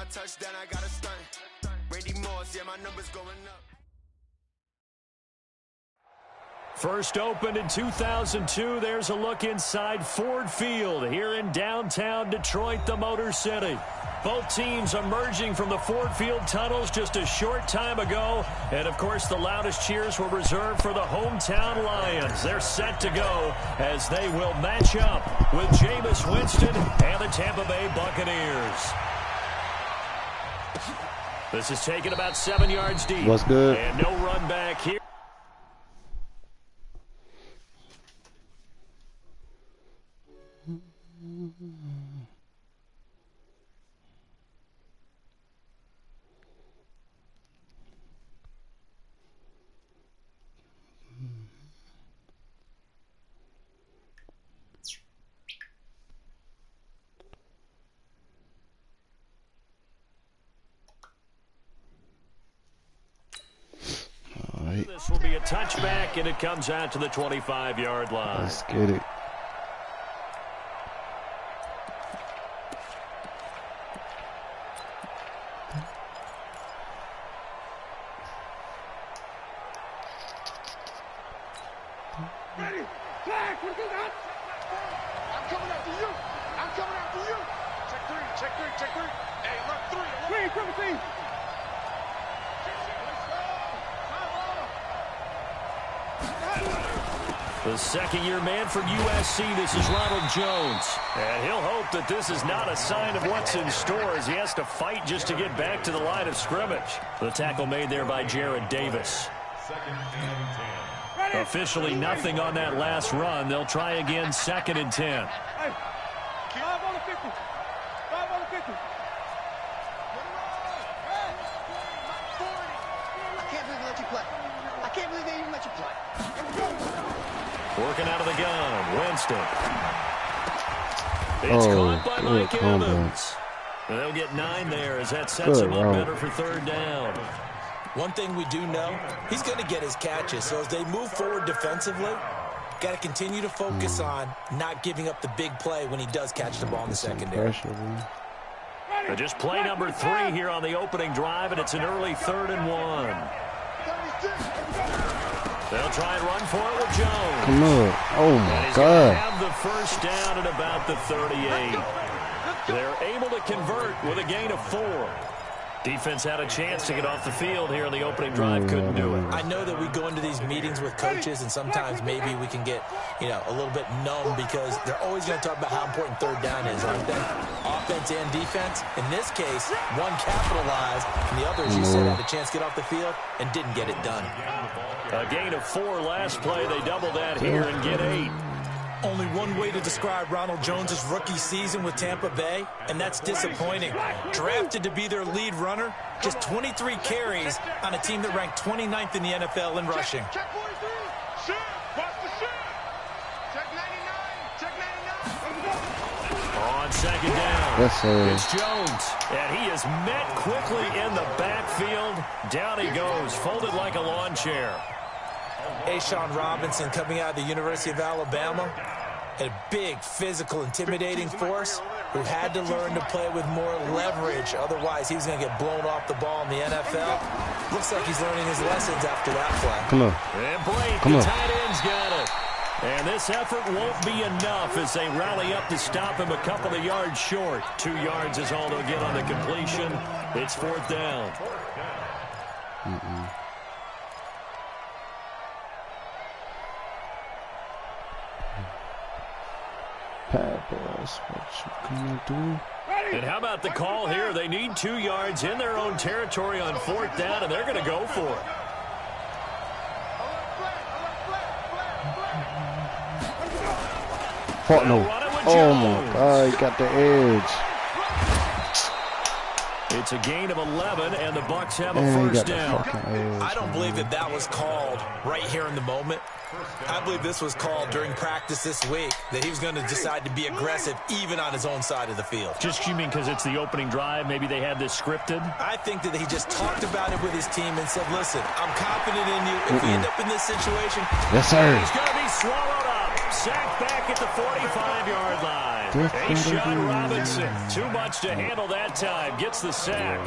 my touchdown, I got a stunt. Randy Moss, yeah, my numbers going up. First opened in 2002, there's a look inside Ford Field here in downtown Detroit, the Motor City. Both teams emerging from the Ford Field tunnels just a short time ago. And, of course, the loudest cheers were reserved for the hometown Lions. They're set to go as they will match up with Jameis Winston and the Tampa Bay Buccaneers. This is taken about 7 yards deep. What's good? And no run back here. This will be a touchback, and it comes out to the 25-yard line. Let's get it. Ready? Flag! What is that? I'm coming after you! I'm coming after you! Check three, check three, check three. Hey, look, three! Three, The second-year man from USC, this is Ronald Jones. And he'll hope that this is not a sign of what's in store as he has to fight just to get back to the line of scrimmage. The tackle made there by Jared Davis. Officially nothing on that last run. They'll try again, 2nd and 10. Hey, 5 on the 50. 5 on the 50. I can't believe they let you play. I can't believe they even let you play. Working out of the gun, Winston. It's caught by Mike Evans. And they'll get 9 there as that sets him up better for 3rd down. One thing we do know, he's going to get his catches. So as they move forward defensively, got to continue to focus on not giving up the big play when he does catch the ball in the secondary. Just play number 3 here on the opening drive, and it's an early 3rd and 1. They'll try and run for it with Jones. Come on. Oh, my God. Have the first down at about the 38. They're able to convert with a gain of 4. Defense had a chance to get off the field here on the opening drive. Couldn't do it. I know that we go into these meetings with coaches, and sometimes maybe we can get, a little bit numb because they're always going to talk about how important 3rd down is, aren't they? Offense and defense. In this case, one capitalized, and the other, as you said, had a chance to get off the field and didn't get it done. A gain of 4 last play. They double that here and get 8. Only one way to describe Ronald Jones' rookie season with Tampa Bay, and that's disappointing. Drafted to be their lead runner, just 23 carries on a team that ranked 29th in the NFL in rushing. Check 43. Shoot. Watch the shoot. Check 99. Check 99. On 2nd down, Yes, sir. it's Jones, and he is met quickly in the backfield. Down he goes, folded like a lawn chair. Ashawn Robinson coming out of the University of Alabama, a big, physical, intimidating force who had to learn to play with more leverage. Otherwise, he was going to get blown off the ball in the NFL. Looks like he's learning his lessons after that play. Come on. And Blake, Come the on. tight end's got it. And this effort won't be enough as they rally up to stop him a couple of yards short. 2 yards is all they'll get on the completion. It's 4th down. Pass. What you gonna do? And how about the call here? They need 2 yards in their own territory on 4th down, and they're going to go for it. No. Oh, my God. He got the edge. It's a gain of 11, and the Bucs have a And he first got the down. fucking edge. I don't believe that was called right here in the moment. I believe this was called during practice this week, that he was going to decide to be aggressive even on his own side of the field. Just, you mean because it's the opening drive? Maybe they had this scripted? I think that he just talked about it with his team and said, listen, I'm confident in you. If we end up in this situation, Yes, sir. He's going to be swallowed up. Sacked back at the 45-yard line. A'Shawn Robinson, too much to handle that time, gets the sack.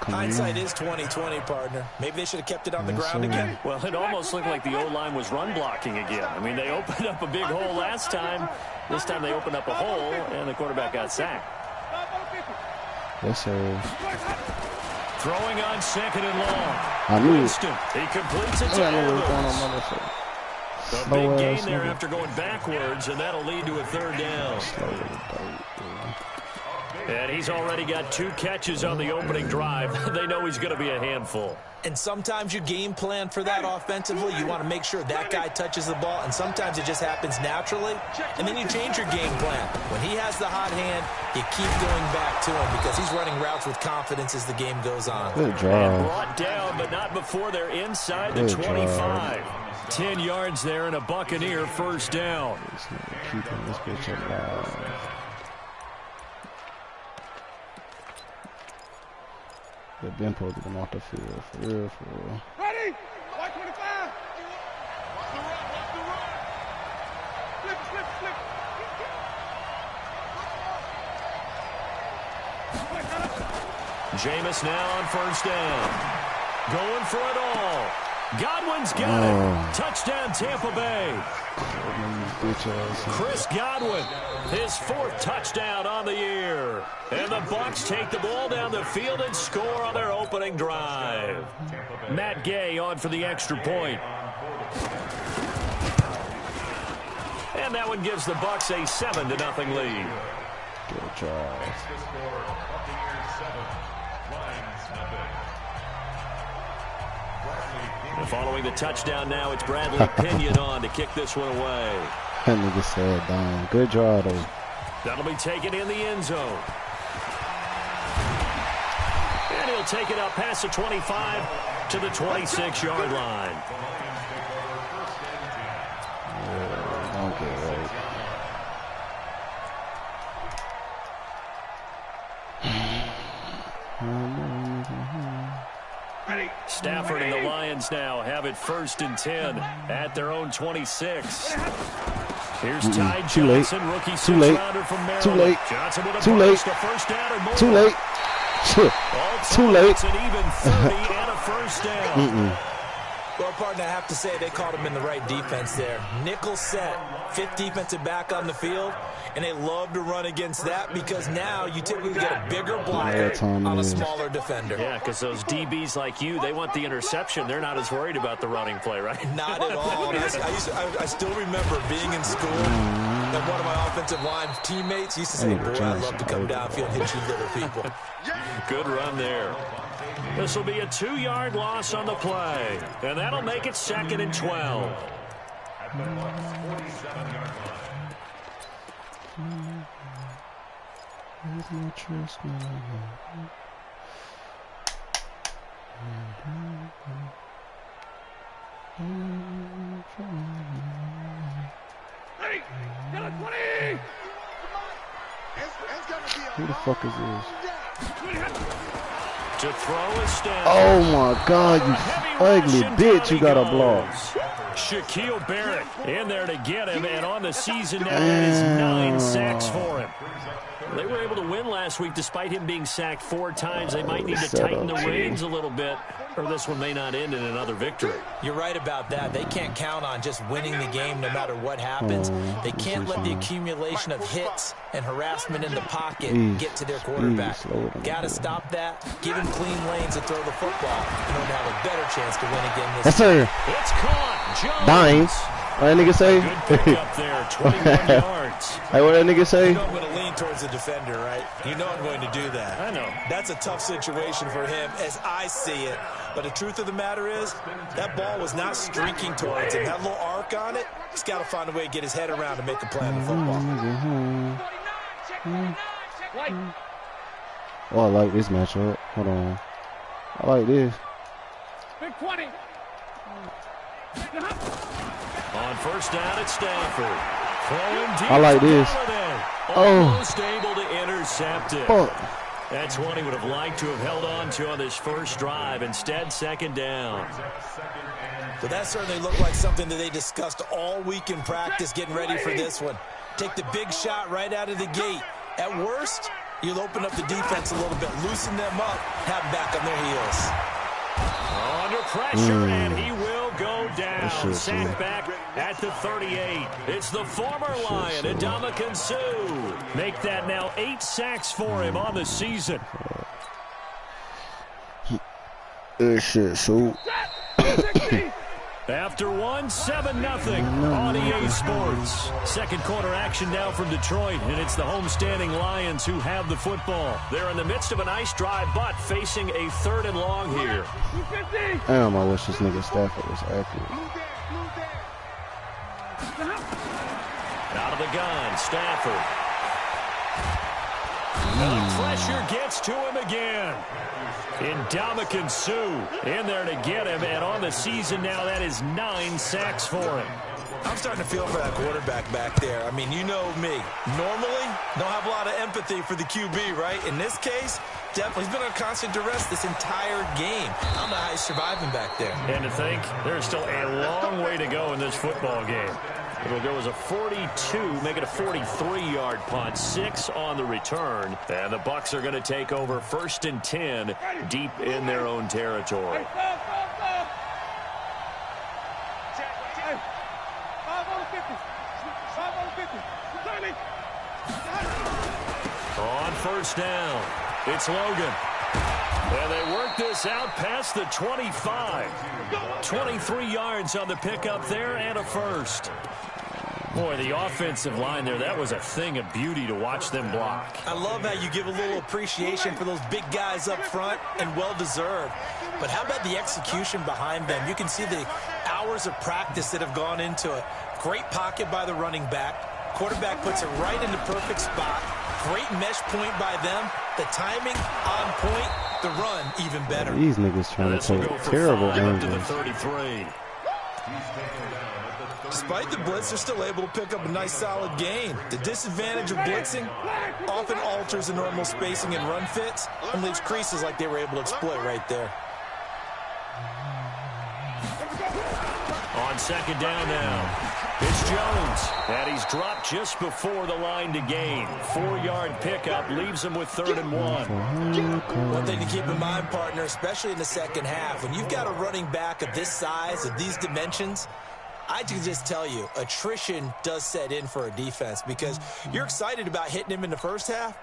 Hindsight is 20/20, partner. Maybe they should have kept it on the ground again. Well, it almost looked like the O-line was run blocking again. I mean, they opened up a big hole last time. This time they opened up a hole, and the quarterback got sacked. Yes, sir. Throwing on 2nd and long. I knew Winston, he completes it to Edwards. A big gain there after going backwards, and that'll lead to a 3rd down. And he's already got 2 catches on the opening drive. They know he's going to be a handful. And sometimes you game plan for that offensively. You want to make sure that guy touches the ball, and sometimes it just happens naturally. And then you change your game plan. When he has the hot hand, you keep going back to him because he's running routes with confidence as the game goes on. Good drive. And brought down, but not before they're inside the 25. 10 yards there and a Buccaneer 1st down. Keeping this bitch alive. They've been supposed to come off the field. For real, for real. Ready? White 25. Watch the run. Flip. Jameis now on 1st down. Going for it all. Godwin's got it. Touchdown, Tampa Bay. Chris Godwin, his 4th touchdown on the year. And the Bucs take the ball down the field and score on their opening drive. Matt Gay on for the extra point. And that one gives the Bucs a 7-0 lead. Good drive. And following the touchdown now, it's Bradley Pinion on to kick this one away. That nigga said down. Good drive, though. That'll be taken in the end zone. And he'll take it up past the 25 to the 26-yard line. Don't get it right. Stafford and the Lions now have it 1st and 10 at their own 26. Here's Ty Johnson, rookie 6th-rounder from Maryland. Too late. Johnson with a Too late. burst, a 1st down or more. Too late. Too late. An even 30 and a 1st down. Well, partner, I have to say they caught him in the right defense there. Nickel set, 5th defensive back on the field, and they love to run against that because now you typically get a bigger blocker on a smaller defender. Yeah, because those DBs like you, they want the interception. They're not as worried about the running play, right? Not at all. I still remember being in school, and one of my offensive line teammates used to say, boy, I'd love to come downfield and hit you little people. Good run there. This will be a 2-yard loss on the play, and that'll make it 2nd and 12. Who the fuck is this? To throw is Stanford. Oh my God, you ugly bitch, you got a block. Shaquille Barrett in there to get him, and on the season now, that is 9 sacks for him. They were able to win last week despite him being sacked 4 times. They might need to tighten the reins a little bit, or this one may not end in another victory. You're right about that. They can't count on just winning the game no matter what happens. They can't let the accumulation of hits and harassment in the pocket get to their quarterback. Got to stop that. Give him clean lanes to throw the football in order to have a better chance to win again this season. It's caught. Jones. Dying. What that nigga say? Good pick up there, 21 yards. Hey, what that nigga say? You know I'm going to lean towards the defender, right? You know I'm going to do that. I know. That's a tough situation for him as I see it. But the truth of the matter is, that ball was not streaking towards him. That little arc on it, he's got to find a way to get his head around to make a play on the football. Oh, I like this matchup. Hold on. I like this. Big 20. On 1st down at Stanford. Throwing deep. I like this. Almost able to intercept it. Oh. That's one he would have liked to have held on to on this first drive. Instead, 2nd down. But that certainly looked like something that they discussed all week in practice getting ready for this one. take the big shot right out of the gate. At worst, you'll open up the defense a little bit, loosen them up, have them back on their heels. Under pressure, and he will go down. Sacked back at the 38. It's the former Lion, Ndamukong Suh. Make that now 8 sacks for him on the season. After one, 7-0 on EA Sports. Second quarter action now from Detroit, and it's the homestanding Lions who have the football. They're in the midst of a nice drive, but facing a 3rd and long here. Damn, I wish this nigga Stafford was accurate. Out of the gun, Stafford. The pressure gets to him again. Ndamukong Suh in there to get him, and on the season now, that is 9 sacks for him. I'm starting to feel for that quarterback back there. I mean, you know me. Normally, don't have a lot of empathy for the QB, right? In this case, definitely, he's been under constant duress this entire game. I don't know how he's surviving back there. And to think, there's still a long way to go in this football game. It'll go as a 42, make it a 43-yard punt, 6 on the return. And the Bucs are going to take over 1st and 10 deep in their own territory. On 1st down, it's Logan. And they work this out past the 25. 23 yards on the pickup there and a 1st. Boy, the offensive line there, that was a thing of beauty to watch them block. I love how you give a little appreciation for those big guys up front, and well-deserved. But how about the execution behind them? You can see the hours of practice that have gone into it. Great pocket by the running back. Quarterback puts it right in the perfect spot. Great mesh point by them. The timing on point. The run even better. These niggas trying to take terrible angles. 33. Despite the blitz, they're still able to pick up a nice solid gain. The disadvantage of blitzing often alters the normal spacing and run fits and leaves creases like they were able to exploit right there. On 2nd down now, it's Jones. And he's dropped just before the line to gain. 4-yard pickup leaves him with 3rd and 1. One thing to keep in mind, partner, especially in the second half, when you've got a running back of this size, of these dimensions, I can just tell you, attrition does set in for a defense because you're excited about hitting him in the first half.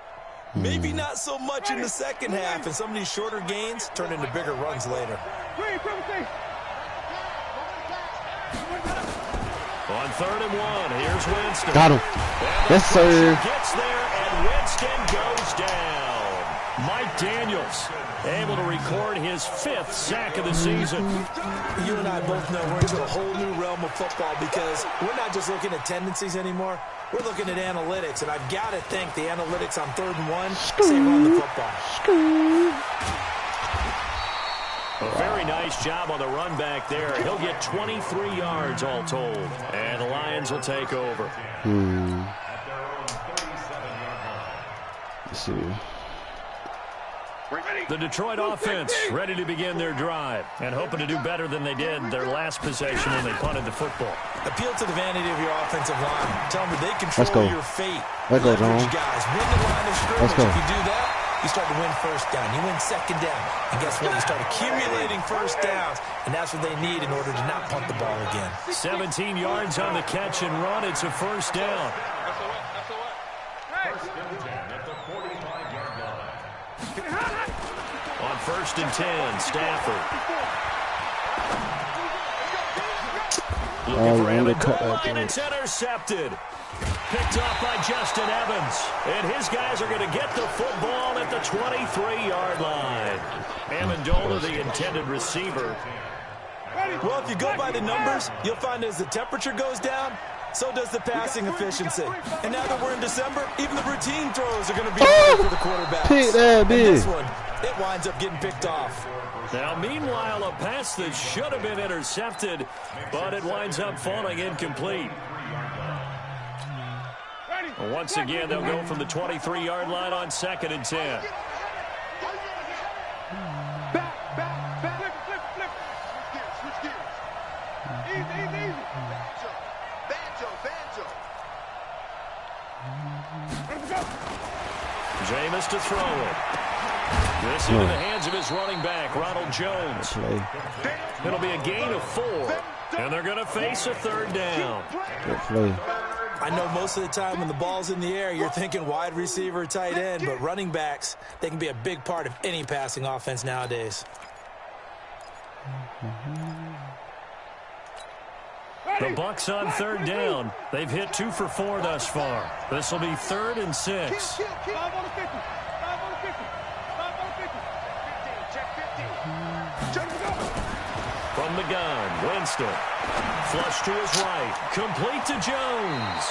Maybe not so much in the second half, and some of these shorter gains turn into bigger runs later. On 3rd and 1, here's Winston. Got him. Yes, sir. Gets there, and Winston goes down. Mike Daniels able to record his 5th sack of the season. You and I both know we're into a whole new realm of football because we're not just looking at tendencies anymore. We're looking at analytics, and I've got to think the analytics on 3rd and 1 say run the football. A very nice job on the run back there. He'll get 23 yards all told. And the Lions will take over. Let's see. The Detroit offense ready to begin their drive and hoping to do better than they did their last possession when they punted the football. Appeal to the vanity of your offensive line. Tell them they control your fate. Let's go, John. Guys, win the line of scrimmage. Let's go. If you do that, you start to win 1st down. You win 2nd down. And guess what? You start accumulating 1st downs, and that's what they need in order to not punt the ball again. 17 yards on the catch and run. It's a 1st down. On 1st and 10, Stafford. Looking for Amendola, and it's intercepted. Picked off by Justin Evans. And his guys are going to get the football at the 23-yard line. Amendola, the intended receiver. Well, if you go by the numbers, you'll find as the temperature goes down, so does the passing efficiency. And now that we're in December, even the routine throws are going to be hard for the quarterbacks. Pick that bitch. And this one, it winds up getting picked off. Now, meanwhile, a pass that should have been intercepted, but it winds up falling incomplete. Once again, they'll go from the 23-yard line on 2nd and 10. Jameis to throw it. This into the hands of his running back, Ronald Jones. It'll be a gain of 4, and they're going to face a 3rd down. Good play. I know most of the time when the ball's in the air, you're thinking wide receiver, tight end, but running backs, they can be a big part of any passing offense nowadays. The Bucs on 3rd down. They've hit 2 for 4 thus far. This will be 3rd and 6. From the gun, Winston. Flush to his right. Complete to Jones.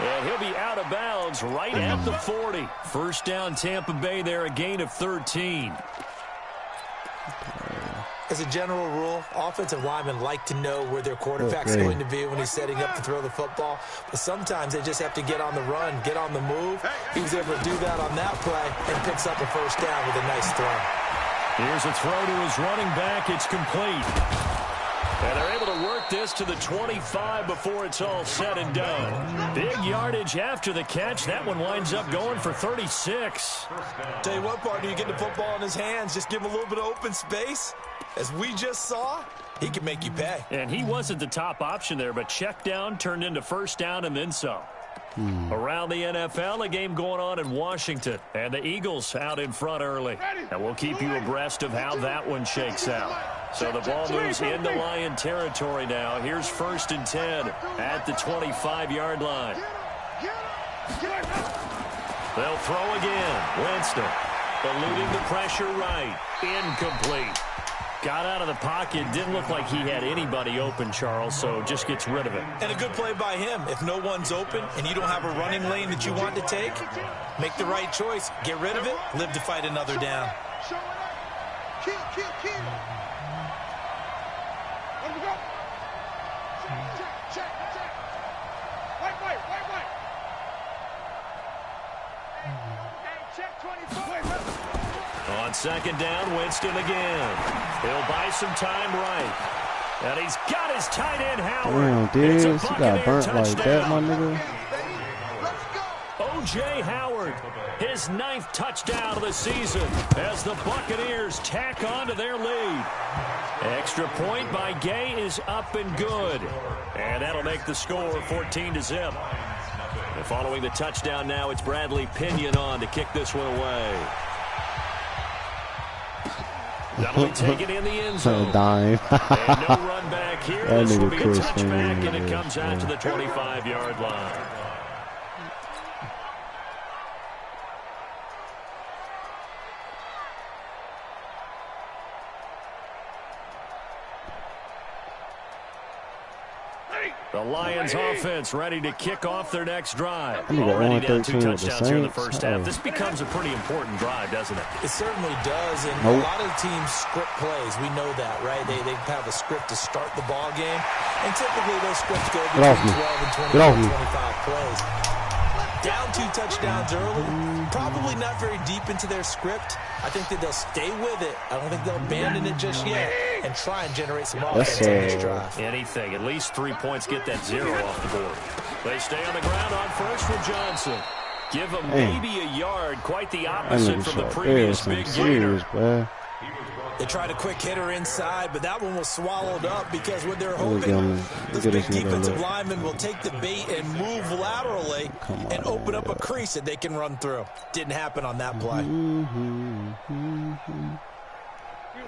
And he'll be out of bounds right at the 40. First down, Tampa Bay there, a gain of 13. As a general rule, offensive linemen like to know where their quarterback's going to be when he's setting up to throw the football. But sometimes they just have to get on the run, get on the move. He was able to do that on that play and picks up a first down with a nice throw. Here's a throw to his running back. It's complete. And they're able to work this to the 25 before it's all said and done. Big yardage after the catch. That one winds up going for 36. Tell you what, partner, you get the football in his hands, just give him a little bit of open space. As we just saw, he can make you pay. And he wasn't the top option there, but check down turned into first down and then some. Around the NFL, a game going on in Washington, and the Eagles out in front early. And we'll keep you abreast of how that one shakes out. So the ball moves into Lion territory now. Here's 1st and 10 at the 25-yard line. They'll throw again. Winston eluding the pressure right. Incomplete. Got out of the pocket. Didn't look like he had anybody open, Charles, so just gets rid of it. And a good play by him. If no one's open and you don't have a running lane that you want to take, make the right choice. Get rid of it. Live to fight another down. Kill. Let me go. Check. White. Hey, check 24. On 2nd down, Winston again. He'll buy some time right. And he's got his tight end, Howard. Damn, dude, you got burnt like that, my nigga. O.J. Howard, his 9th touchdown of the season as the Buccaneers tack on to their lead. Extra point by Gay is up and good. And that'll make the score 14-0. And following the touchdown now, it's Bradley Pinion on to kick this one away. That'll be taken in the end zone. Dime. And no run back here. That This will be a Chris touchback, and it comes out to the 25-yard line. The Lions offense ready to kick off their next drive. Already down 2 touchdowns here in the first half. This becomes a pretty important drive, doesn't it? It certainly does, and a lot of teams script plays. We know that, right? They have a script to start the ball game, and typically those scripts go between 12 and 25 plays. Down 2 touchdowns early, probably not very deep into their script. I think that they'll stay with it. I don't think they'll abandon it just yet and try and generate some offense on this drive. Anything. At least 3 points, get that 0 off the board. They stay on the ground on first with Johnson. Give them maybe a yard. Quite the opposite from the previous big gainer. They tried a quick hitter inside, but that one was swallowed up because what they're hoping, this big defensive lineman will take the bait and move laterally and open up a crease that they can run through. Didn't happen on that play.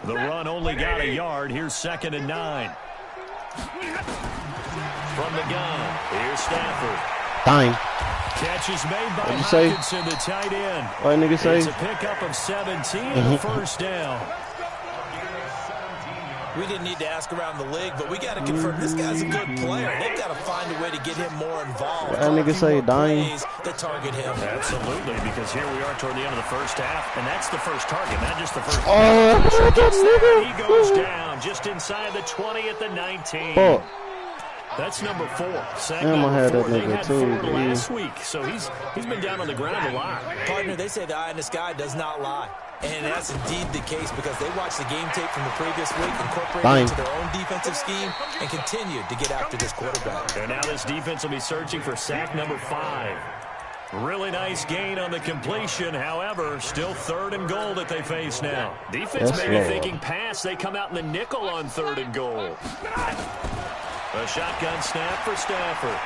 The run only got a yard. Here's 2nd and 9. From the gun, here's Stafford. Dime. Catch is made by Hopkinson, the tight end. What nigga say? It's a pickup of 17 and a first down. We didn't need to ask around the league, but we got to confirm this guy's a good player. They've got to find a way to get him more involved. That nigga say dying. That target him. Absolutely, because here we are toward the end of the first half, and that's the first target, not just the first. He goes down just inside the 20 at the 19. That's number 4. Damn, I had that They nigga had too, 4 last week, so he's been down on the ground a lot. Partner, they say the eye in the sky does not lie. And that's indeed the case because they watched the game tape from the previous week, incorporated it into their own defensive scheme, and continued to get after this quarterback. And now this defense will be searching for sack number 5. Really nice gain on the completion. However, still 3rd and goal that they face now. Defense may be thinking pass. They come out in the nickel on 3rd and goal. A shotgun snap for Stafford.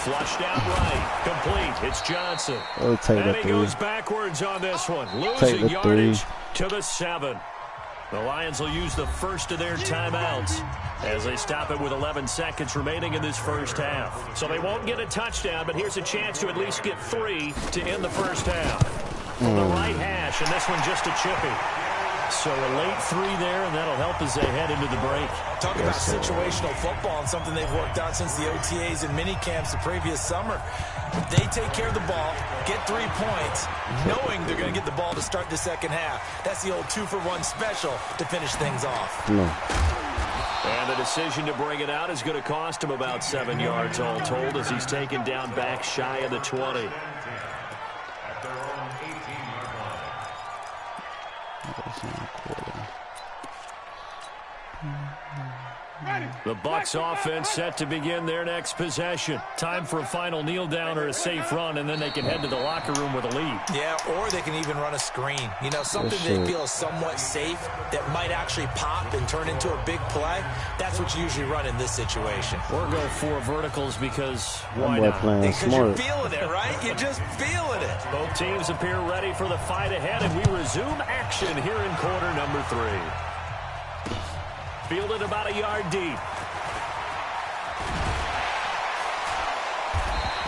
Flushed out right. Complete. It's Johnson. And he goes backwards on this one. Losing yardage to the 7. The Lions will use the first of their timeouts as they stop it with 11 seconds remaining in this first half. So they won't get a touchdown, but here's a chance to at least get 3 to end the first half. From the right hash, and this one just a chippy. So a late 3 there, and that'll help as they head into the break. Talk about situational football and something they've worked on since the OTAs and mini camps the previous summer. If they take care of the ball, get 3 points, knowing they're going to get the ball to start the second half. That's the old 2-for-1 special to finish things off. And the decision to bring it out is going to cost him about 7 yards all told as he's taken down back shy of the 20. The Bucs offense set to begin their next possession. Time for a final kneel down or a safe run, and then they can head to the locker room with a lead. Yeah, or they can even run a screen. You know, something they feel is somewhat safe that might actually pop and turn into a big play. That's what you usually run in this situation. Or go 4 verticals because why not? Because you're feeling it, right? You're just feeling it. Both teams appear ready for the fight ahead, and we resume action here in quarter number 3. Fielded about a yard deep.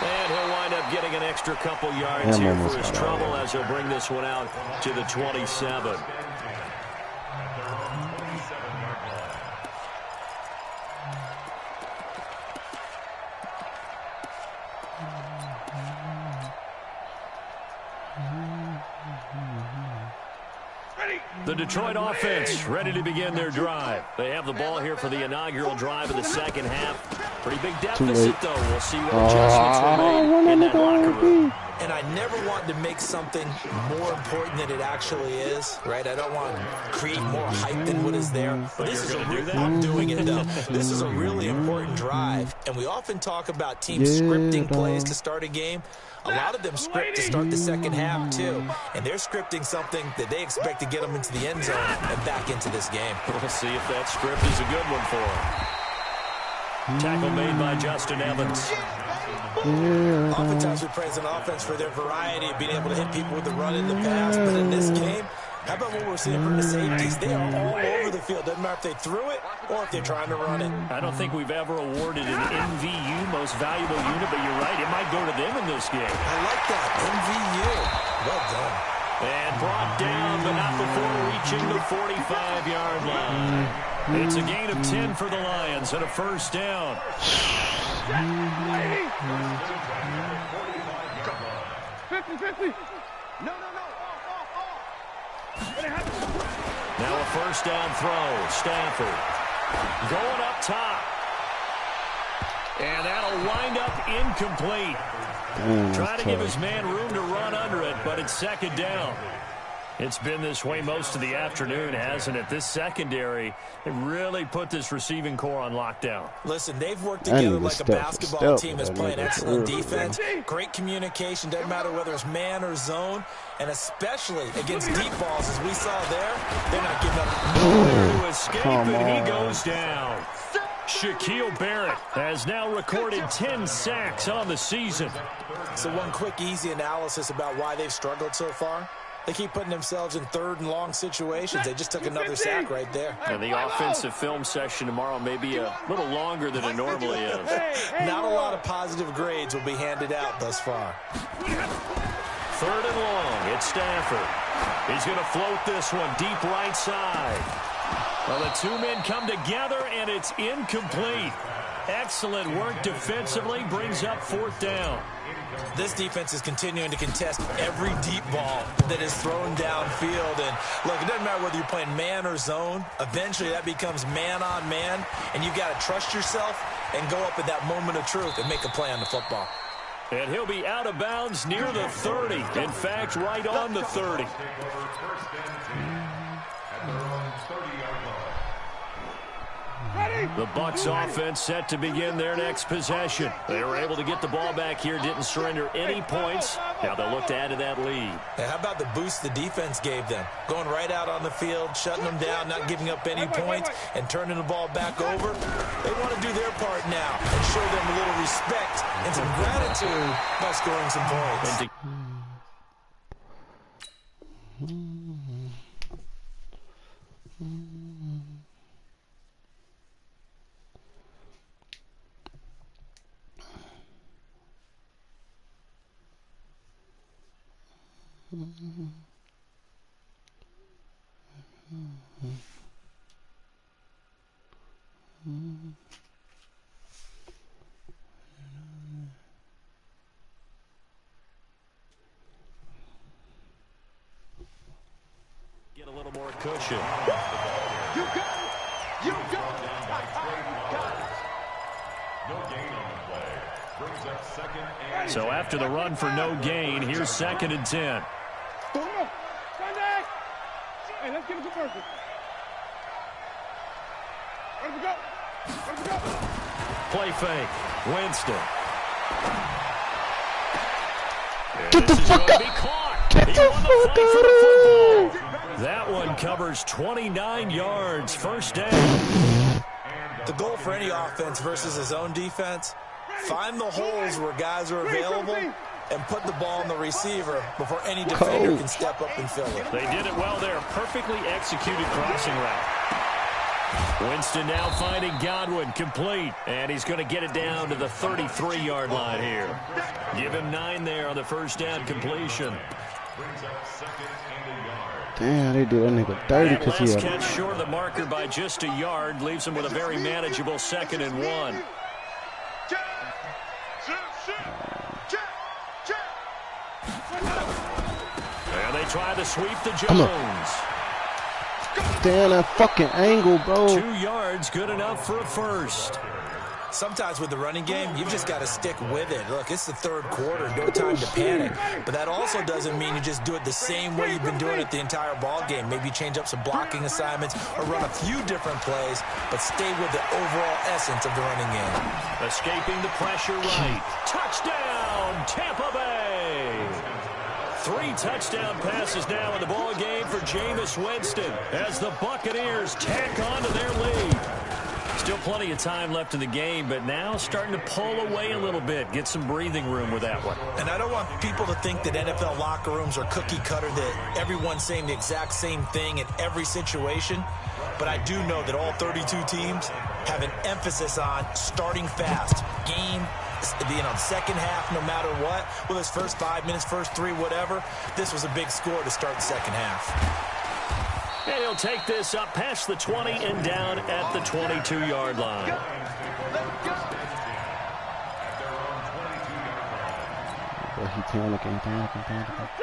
And he'll wind up getting an extra couple yards here for his trouble as he'll bring this one out to the 27. The Detroit offense ready to begin their drive. They have the ball here for the inaugural drive of the second half. Pretty big deficit, though. We'll see what adjustments were made in that locker room. And I never want to make something more important than it actually is, right? I don't want to create more hype than what is there. But this is I'm doing it, though. This is a really important drive. And we often talk about teams scripting plays to start a game. A lot of them script to start the second half, too. And they're scripting something that they expect to get them into the end zone and back into this game. We'll see if that script is a good one for them. Tackle made by Justin Evans. Oftentimes we praise an offense for their variety of being able to hit people with the run in the pass. But in this game, how about what we're seeing from the safeties? They are all over the field. Doesn't matter if they threw it or if they're trying to run it. I don't think we've ever awarded an MVU, most valuable unit, but you're right. It might go to them in this game. I like that. MVU. Well done. And brought down, but not before reaching the 45-yard line. It's a gain of 10 for the Lions and a first down. 50-50. No. Now a first down throw. Stafford going up top. And that'll wind up incomplete. Trying to give his man room to run under it, but it's second down. It's been this way most of the afternoon, hasn't it? This secondary, they really put this receiving core on lockdown. Listen, they've worked together like a basketball team that's playing excellent defense. Great communication, doesn't matter whether it's man or zone, and especially against deep balls, as we saw there, they're not giving up. Nowhere to escape, and he goes down. Shaquille Barrett has now recorded 10 sacks on the season. So one quick, easy analysis about why they've struggled so far. They keep putting themselves in third and long situations. They just took another sack right there. And the offensive film session tomorrow may be a little longer than it normally is. Not a lot of positive grades will be handed out thus far. Third and long. It's Stafford. He's going to float this one deep right side. Well, the two men come together, and it's incomplete. Excellent work defensively. Brings up fourth down. This defense is continuing to contest every deep ball that is thrown downfield. And, look, it doesn't matter whether you're playing man or zone. Eventually, that becomes man-on-man, and you've got to trust yourself and go up at that moment of truth and make a play on the football. And he'll be out of bounds near the 30. In fact, right on the 30. The Bucs offense set to begin their next possession. They were able to get the ball back here, didn't surrender any points. Now they'll look to add to that lead. Now, how about the boost the defense gave them? Going right out on the field, shutting them down, not giving up any points, and turning the ball back over. They want to do their part now and show them a little respect and some gratitude by scoring some points. Get a little more cushion. You got it. You got it. No gain on the play. Brings up second and... So after the run for no gain, here's 2nd and 10. Hey, let's get a conversion. Where we go? Where we go? Play fake. Winston. Get the fuck up. Get the fuck up. That one covers 29 yards. First down. The goal for any offense versus his own defense, find the holes where guys are available and put the ball on the receiver before any defender can step up and fill it. They did it well there. Perfectly executed crossing route. Winston now finding Godwin, complete. And he's going to get it down to the 33-yard line here. Give him 9 there on the first down completion. Damn, they do that nigga dirty because he had catch short of the marker by just a yard. Leaves him with a very manageable 2nd and 1. And they try to sweep the Jones. Damn, that fucking angle, bro. 2 yards, good enough for a first. Sometimes with the running game, you've just got to stick with it. Look, it's the 3rd quarter, no time to panic. But that also doesn't mean you just do it the same way you've been doing it the entire ball game. Maybe change up some blocking assignments or run a few different plays, but stay with the overall essence of the running game. Escaping the pressure right. Touchdown, Tampa Bay! 3 touchdown passes now in the ball game for Jameis Winston as the Buccaneers tack on to their lead. Still plenty of time left in the game, but now starting to pull away a little bit. Get some breathing room with that one. And I don't want people to think that NFL locker rooms are cookie cutter, that everyone's saying the exact same thing in every situation. But I do know that all 32 teams have an emphasis on starting fast. Game being on second half no matter what. Well, his first 5 minutes, first 3, whatever. This was a big score to start the second half. And he'll take this up past the 20 and down at the 22-yard line.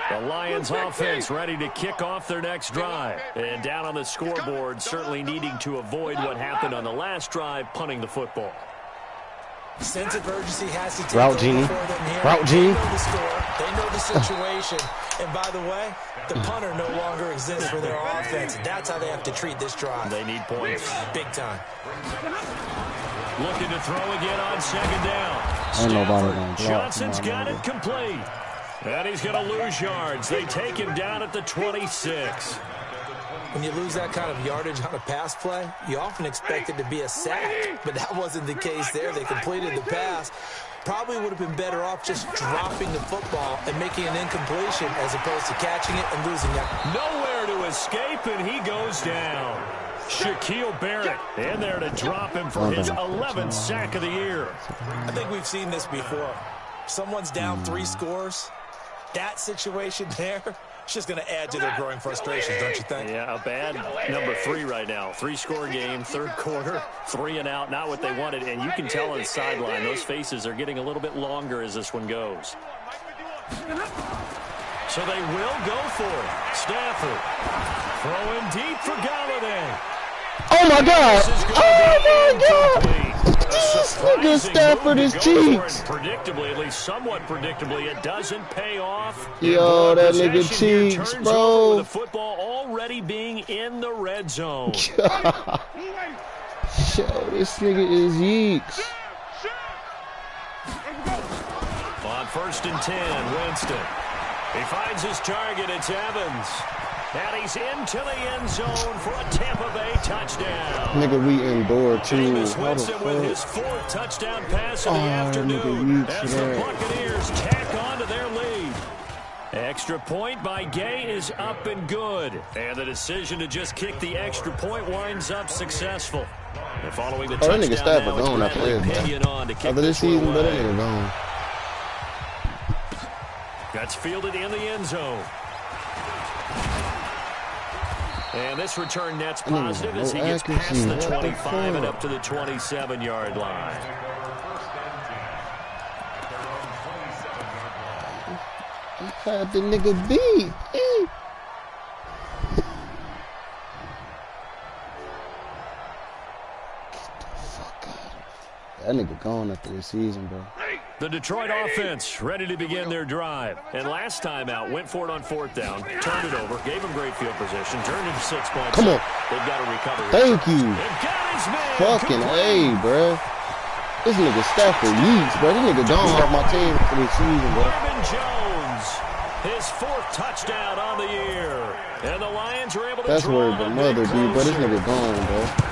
The Lions offense ready to kick off their next drive. And down on the scoreboard, certainly needing to avoid what happened on the last drive, punting the football. Sense of urgency has to take Route Genie. Route Genie. They know the score. They know the situation. And by the way, the punter no longer exists for their offense. That's how they have to treat this drive. They need points. Big time. Looking to throw again on 2nd down. Ain't nobody gonna block. Johnson's got it complete. And he's going to lose yards. They take him down at the 26. When you lose that kind of yardage on a pass play, you often expect it to be a sack, but that wasn't the case there. They completed the pass. Probably would have been better off just dropping the football and making an incompletion as opposed to catching it and losing it. Nowhere to escape, and he goes down. Shaquille Barrett in there to drop him for his 11th sack of the year. I think we've seen this before. Someone's down 3 scores. That situation there, it's just going to add to their growing frustrations, don't you think? Yeah, a bad number 3 right now. 3-score game, 3rd quarter, 3 and out, not what they wanted. And you can tell on the sideline, those faces are getting a little bit longer as this one goes. So they will go for it. Stafford throwing deep for Galladay. Oh, my God. Oh, my God. Look at Stafford, his cheeks. Predictably, at least somewhat predictably, it doesn't pay off. Yo, that nigga cheeks, bro. With the football already being in the red zone. Yo, this nigga is yeeks. On 1st and 10, Winston. He finds his target. It's Evans. And he's into the end zone for a Tampa Bay touchdown. Nigga, we indoor too. Jameis Winston with his 4th touchdown pass of the afternoon as the Buccaneers tack on to their lead. Extra point by Gay is up and good. And the decision to just kick the extra point winds up successful. And following the touchdown, nigga Stafford gone after this. After this season, but that nigga gone. That's fielded in the end zone. And this return net's positive as he gets past the 25 and up to the 27-yard line. I had the nigga beat. That nigga gone after this season, bro. The Detroit offense ready to begin their drive. And last time out, went for it on 4th down, turned it over, gave him great field position, turned into 6 points. Come on. They've got to recover. Thank you. Fucking A, bro. This nigga Stafford yeeks, bro. This nigga gone off my team for this season, bro. Marvin Jones, his 4th touchdown on the year. And the Lions are able to That's draw where the mother be, but this nigga gone, bro.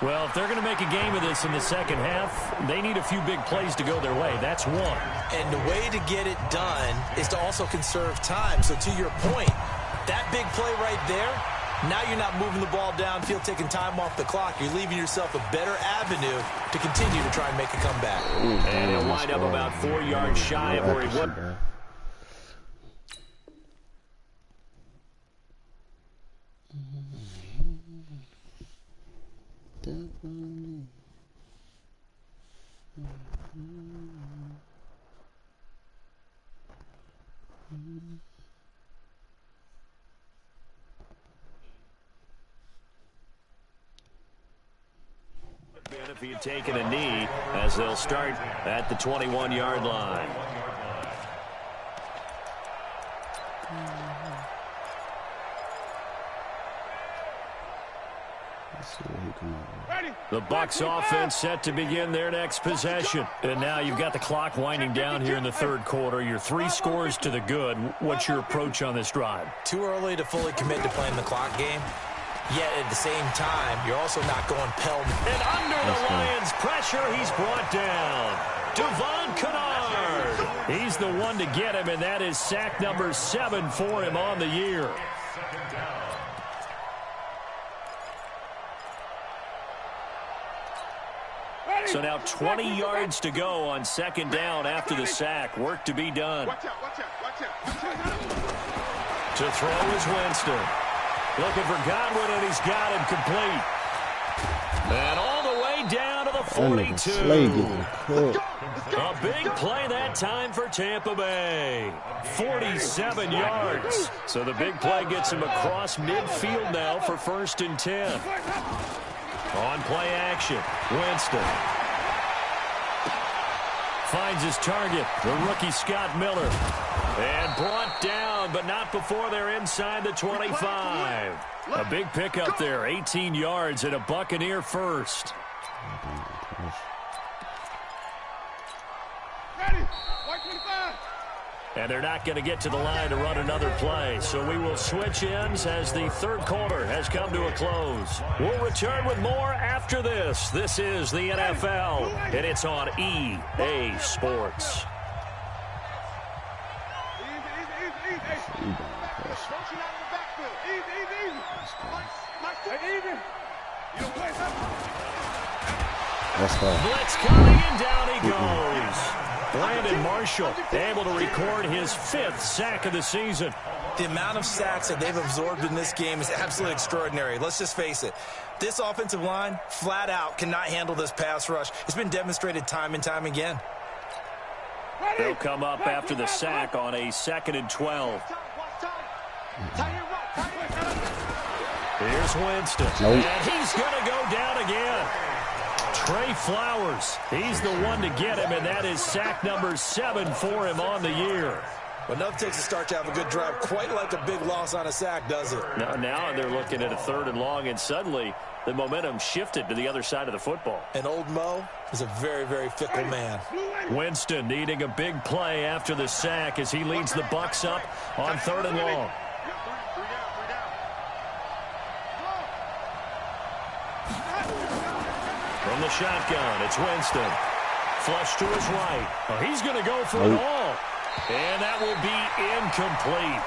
Well, if they're going to make a game of this in the second half, they need a few big plays to go their way. That's one. And the way to get it done is to also conserve time. So to your point, that big play right there, now you're not moving the ball downfield, taking time off the clock. You're leaving yourself a better avenue to continue to try and make a comeback. And he'll wind up about 4 yards shy of where he would. If he had taken a knee, as they'll start at the 21-yard line. The Bucs offense set to begin their next possession. And now you've got the clock winding down here in the 3rd quarter. You're 3 scores to the good. What's your approach on this drive? Too early to fully commit to playing the clock game. Yet at the same time, you're also not going pell-mell. And under the Lions' pressure, he's brought down. Devon Kennard. He's the one to get him, and that is sack number 7 for him on the year. So now 20 yards to go on 2nd down after the sack. Work to be done. To throw is Winston. Looking for Godwin, and he's got him complete. And all the way down to the 42. A big play that time for Tampa Bay. 47 yards. So the big play gets him across midfield now for 1st and 10. On play action, Winston finds his target, the rookie Scott Miller. And brought down, but not before they're inside the 25. A big pickup there, 18 yards and a Buccaneer first. And they're not going to get to the line to run another play. So we will switch ends as the 3rd quarter has come to a close. We'll return with more after this. This is the NFL, and it's on EA Sports. Blitz coming, and down he goes. Brandon Marshall able to record his 5th sack of the season. The amount of sacks that they've absorbed in this game is absolutely extraordinary. Let's just face it. This offensive line, flat out, cannot handle this pass rush. It's been demonstrated time and time again. They'll come up after the sack on a 2nd and 12. Here's Winston. And he's going to go down again. Trey Flowers, he's the one to get him, and that is sack number 7 for him on the year. But nothing takes a start to have a good drive, quite like a big loss on a sack, does it? Now they're looking at a 3rd and long, and suddenly the momentum shifted to the other side of the football. And old Mo is a very, very fickle man. Winston needing a big play after the sack as he leads the Bucs up on 3rd and long. From the shotgun, it's Winston. Flush to his right. Oh, he's going to go for it all. And that will be incomplete.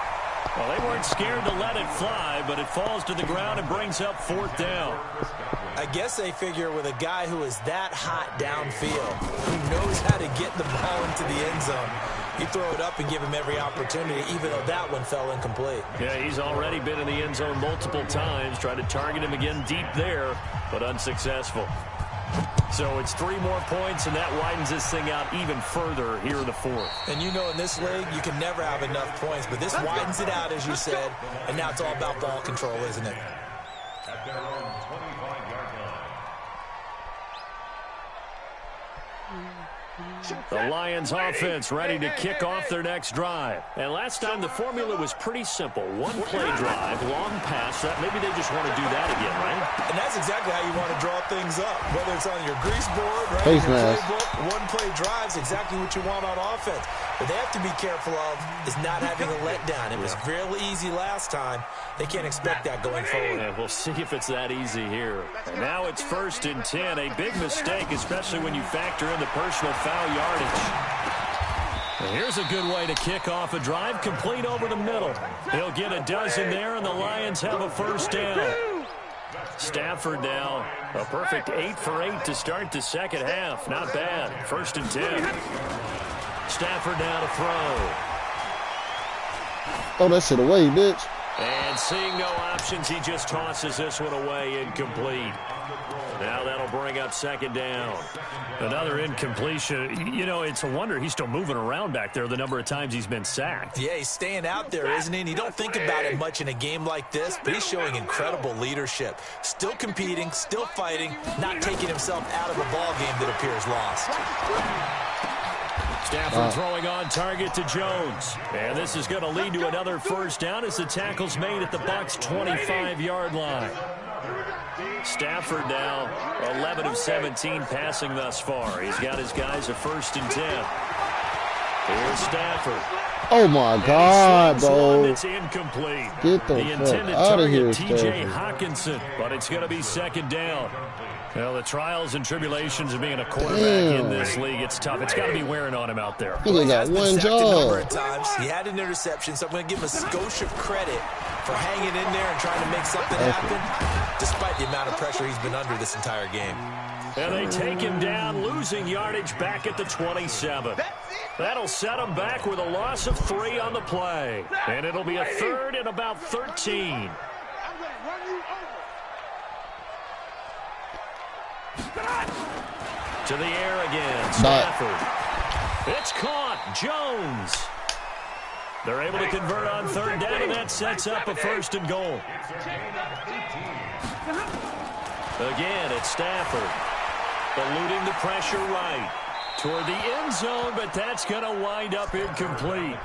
Well, they weren't scared to let it fly, but it falls to the ground and brings up 4th down. I guess they figure with a guy who is that hot downfield, who knows how to get the ball into the end zone, you throw it up and give him every opportunity, even though that one fell incomplete. Yeah, he's already been in the end zone multiple times, tried to target him again deep there, but unsuccessful. So it's 3 more points, and that widens this thing out even further here in the 4th. And you know in this league, you can never have enough points, but this widens it out, as you said, and now it's all about ball control, isn't it? At their own 25-yard line. The Lions offense ready to kick off their next drive. And last time the formula was pretty simple. 1 play drive, long pass. Maybe they just want to do that again, right? And that's exactly how you want to draw things up. Whether it's on your grease board, right, Face your mask. playbook, 1 play drive is exactly what you want on offense. What they have to be careful of is not having a letdown. It was really easy last time. They can't expect that going forward. Yeah, we'll see if it's that easy here. And now it's 1st and 10. A big mistake, especially when you factor in the personal foul yardage. And here's a good way to kick off a drive, complete over the middle. He'll get a dozen there, and the Lions have a 1st down. Stafford now, a perfect 8 for 8 to start the second half. Not bad. 1st and 10. Stafford now to throw. Oh, that shit away, bitch. And seeing no options, he just tosses this one away, incomplete. Now that'll bring up 2nd down. Another incompletion. You know, it's a wonder he's still moving around back there the number of times he's been sacked. Yeah, he's staying out there, isn't he? And you don't think about it much in a game like this, but he's showing incredible leadership. Still competing, still fighting, not taking himself out of a ball game that appears lost. Stafford throwing on target to Jones. And this is going to lead to another 1st down as the tackle's made at the Bucs' 25-yard line. Stafford now 11 of 17 passing thus far. He's got his guys a 1st and 10. Here's Stafford. Oh, my God, bro. It's incomplete. Get the fuck out of here, T.J. Hawkinson, but it's going to be 2nd down. Well, the trials and tribulations of being a quarterback in this league, it's tough. It's got to be wearing on him out there. He got one job. He had an interception, so I'm going to give him a skosh of credit for hanging in there and trying to make something happen, despite the amount of pressure he's been under this entire game. And they take him down, losing yardage back at the 27. That'll set him back with a loss of 3 on the play. And it'll be a 3rd and about 13. To the air again, Stafford. It's caught, Jones. They're able to convert on 3rd down, and that sets up a 1st and goal. Again, it's Stafford. Eluding the pressure right. Toward the end zone, but that's going to wind up incomplete.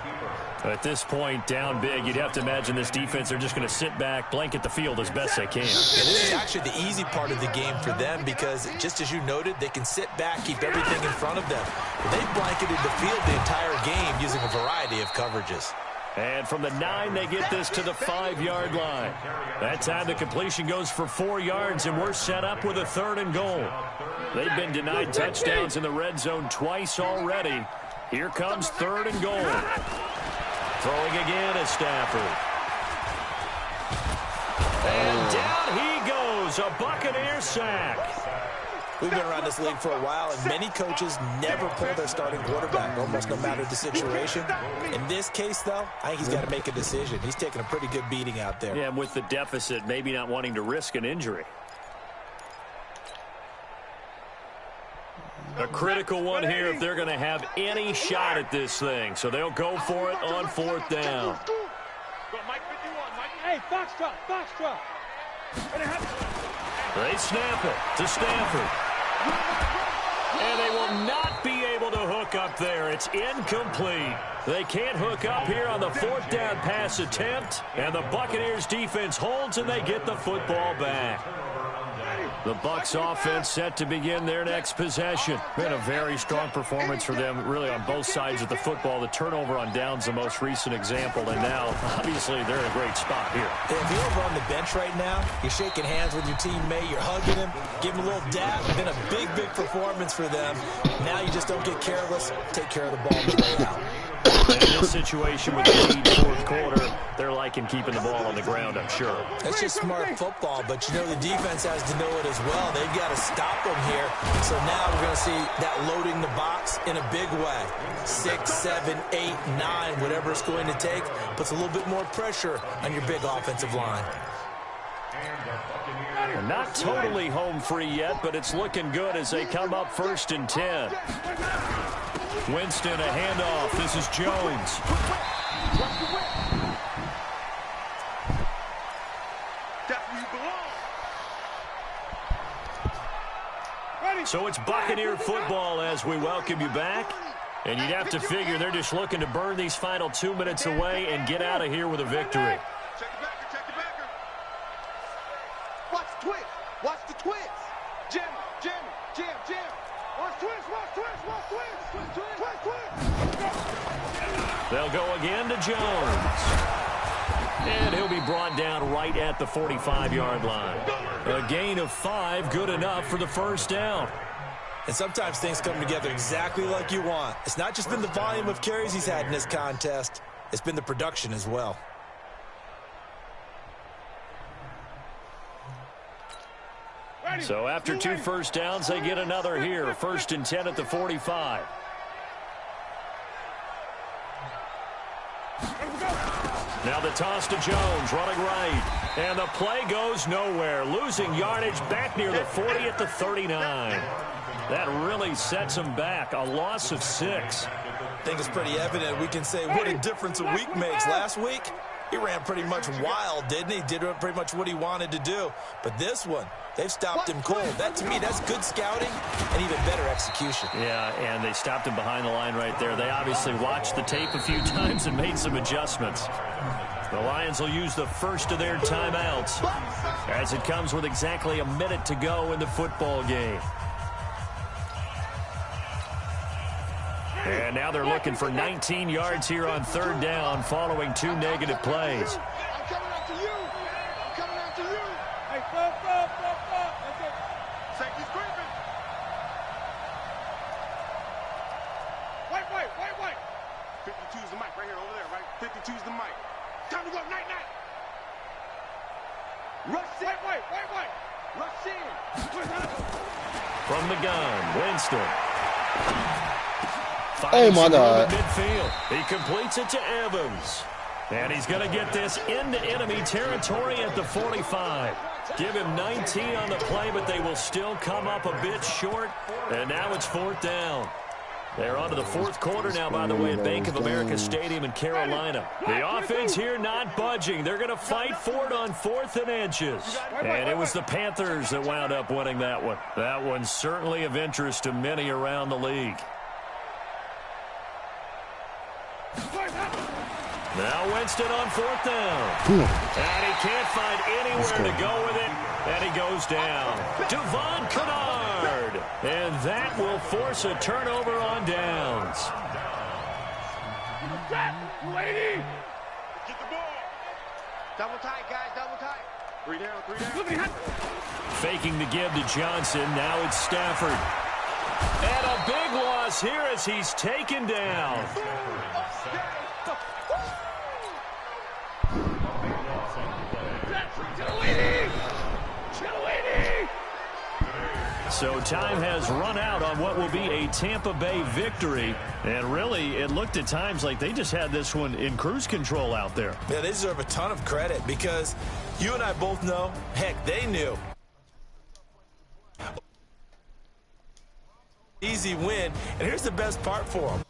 At this point, down big, you'd have to imagine this defense, they're just going to sit back, blanket the field as best they can. Yeah, this is actually the easy part of the game for them because, just as you noted, they can sit back, keep everything in front of them. But they've blanketed the field the entire game using a variety of coverages. And from the 9, they get this to the 5-yard line. That time the completion goes for 4 yards, and we're set up with a 3rd and goal. They've been denied touchdowns in the red zone twice already. Here comes 3rd and goal. Throwing again is Stafford. And down he goes, a Buccaneer sack. We've been around this league for a while, and many coaches never pull their starting quarterback, almost no matter the situation. In this case, though, I think he's got to make a decision. He's taking a pretty good beating out there. Yeah, and with the deficit, maybe not wanting to risk an injury. A critical one here if they're going to have any shot at this thing. So they'll go for it on 4th down. Hey, Foxtrot, Foxtrot. They snap it to Stafford. And they will not be able to hook up there. It's incomplete. They can't hook up here on the 4th down pass attempt. And the Buccaneers defense holds and they get the football back. The Bucs offense set to begin their next possession. Been a very strong performance for them, really, on both sides of the football. The turnover on downs, the most recent example, and now, obviously, they're in a great spot here. If you're over on the bench right now, you're shaking hands with your teammate, you're hugging him, giving him a little dab. It's been a big, big performance for them. Now you just don't get careless. Take care of the ball on the way out. And in this situation with the lead 4th quarter, they're liking keeping the ball on the ground, I'm sure. It's just smart football, but you know the defense has to know it as well. They've got to stop them here. So now we're going to see that loading the box in a big way. 6, 7, 8, 9, whatever it's going to take, puts a little bit more pressure on your big offensive line. Not totally home free yet, but it's looking good as they come up 1st and 10. Winston, a handoff. This is Jones. So it's Buccaneer football as we welcome you back. And you'd have to figure they're just looking to burn these final 2 minutes away and get out of here with a victory. Watch the twist. Watch the twist. Jam, jam, jam, jam. Watch twist, watch twist, watch twist. Twist, twist, twist. They'll go again to Jones. And he'll be brought down right at the 45-yard line. A gain of 5, good enough for the 1st down. And sometimes things come together exactly like you want. It's not just been the volume of carries he's had in this contest. It's been the production as well. So after 2 first downs, they get another here. 1st and 10 at the 45. Now the toss to Jones, running right. And the play goes nowhere. Losing yardage back near the 40 at the 39. That really sets him back. A loss of 6. I think it's pretty evident. We can say what a difference a week makes. Last week, he ran pretty much wild, didn't he? Did pretty much what he wanted to do. But this one, they've stopped him cold. That, to me, that's good scouting and even better execution. Yeah, and they stopped him behind the line right there. They obviously watched the tape a few times and made some adjustments. The Lions will use the first of their timeouts as it comes with exactly a minute to go in the football game. And now they're looking for 19 yards here on 3rd down following 2 negative plays. I'm coming after you. I'm coming after you. Hey, stop. That's it. Safety's creeping. Wait. 52's the mic right here, over there, right? 52's the mic. Time to go, night. Rush in. Wait. Rush in. From the gun, Winston. Oh, my God. Midfield. He completes it to Evans. And he's going to get this into enemy territory at the 45. Give him 19 on the play, but they will still come up a bit short. And now it's 4th down. They're on to the 4th quarter now, by the way, at Bank of America Stadium in Carolina. The offense here not budging. They're going to fight for it on 4th and inches. And it was the Panthers that wound up winning that one. That one's certainly of interest to many around the league. Now Winston on 4th down. And he can't find anywhere to go with it. And he goes down. Devon Kennard. And that will force a turnover on downs. Lady! Get the ball. Double tight, guys, double tight. 3 down. Faking the give to Johnson. Now it's Stafford. And a big loss here as he's taken down. So time has run out on what will be a Tampa Bay victory. And really, it looked at times like they just had this one in cruise control out there. Yeah, they deserve a ton of credit because you and I both know, heck, they knew. Easy win. And here's the best part for them.